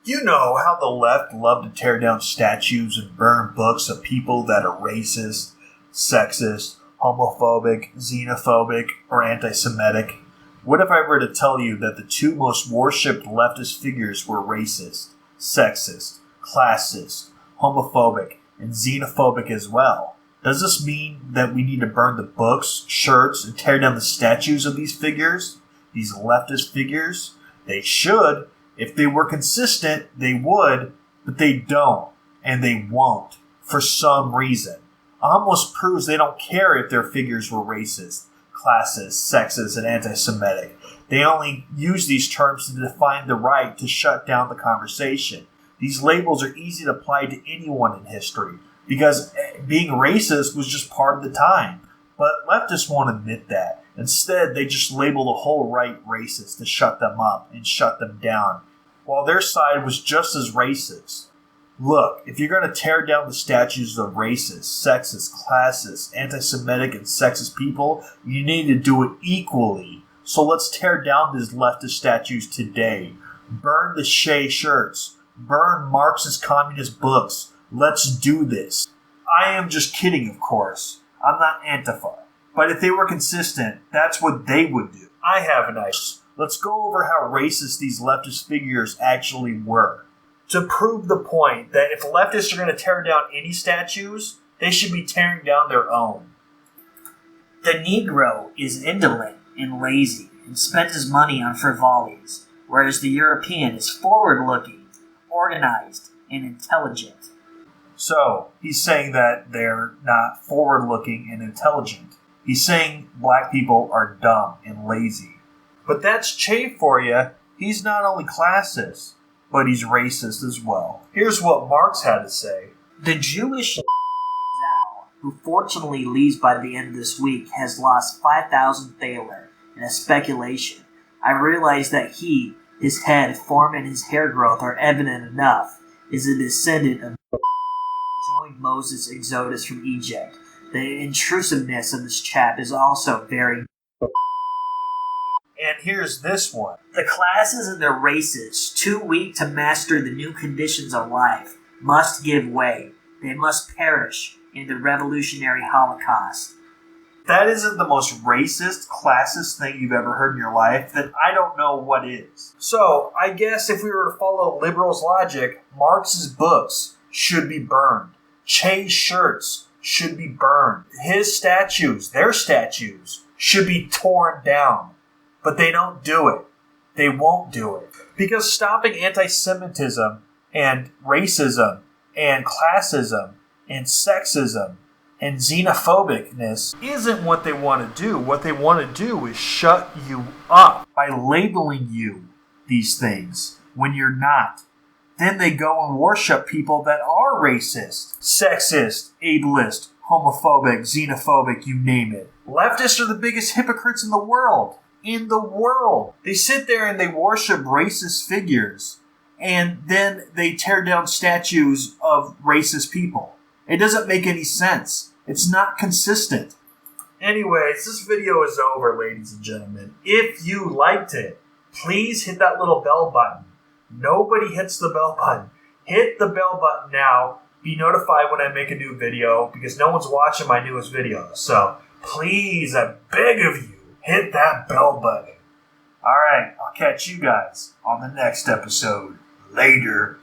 You know how the left love to tear down statues and burn books of people that are racist, sexist, homophobic, xenophobic, or anti-Semitic? What if I were to tell you that the two most worshipped leftist figures were racist, sexist, classist, homophobic, and xenophobic as well? Does this mean that we need to burn the books, shirts, and tear down the statues of these figures? These leftist figures? They should. If they were consistent, they would, but they don't, and they won't, for some reason. Almost proves they don't care if their figures were racist, classist, sexist, and anti-Semitic. They only use these terms to define the right to shut down the conversation. These labels are easy to apply to anyone in history, because being racist was just part of the time. But leftists won't admit that. Instead, they just label the whole right racist to shut them up and shut them down, while their side was just as racist. Look, if you're going to tear down the statues of racist, sexist, classist, anti-Semitic, and sexist people, you need to do it equally. So let's tear down these leftist statues today. Burn the Shea shirts. Burn Marxist communist books. Let's do this. I am just kidding, of course. I'm not Antifa. But if they were consistent, that's what they would do. I have an idea. Let's go over how racist these leftist figures actually were. To prove the point that if leftists are going to tear down any statues, they should be tearing down their own. The Negro is indolent and lazy and spends his money on frivolities, whereas the European is forward-looking, organized, and intelligent. So, he's saying that they're not forward-looking and intelligent. He's saying black people are dumb and lazy. But that's Che for you. He's not only classist, but he's racist as well. Here's what Marx had to say. The Jewish Zhao, who fortunately leaves by the end of this week, has lost 5,000 thaler in a speculation. I realize that he, his head, form, and his hair growth are evident enough, is a descendant of joined Moses' exodus from Egypt. The intrusiveness of this chap is also very. And here's this one. The classes and their races, too weak to master the new conditions of life, must give way. They must perish in the revolutionary Holocaust. If that isn't the most racist, classist thing you've ever heard in your life, then I don't know what is. So, I guess if we were to follow liberals' logic, Marx's books should be burned. Che's shirts should be burned. His statues, their statues, should be torn down. But they don't do it. They won't do it. Because stopping anti-Semitism and racism and classism and sexism and xenophobicness isn't what they want to do. What they want to do is shut you up by labeling you these things when you're not. Then they go and worship people that are racist, sexist, ableist, homophobic, xenophobic, you name it. Leftists are the biggest hypocrites in the world. In the world. They sit there and they worship racist figures, and then they tear down statues of racist people. It doesn't make any sense. It's not consistent. Anyways, this video is over, ladies and gentlemen. If you liked it, please hit that little bell button. Nobody hits the bell button. Hit the bell button now. Be notified when I make a new video, because no one's watching my newest video. So, please, I beg of you, hit that bell button. Alright, I'll catch you guys on the next episode. Later.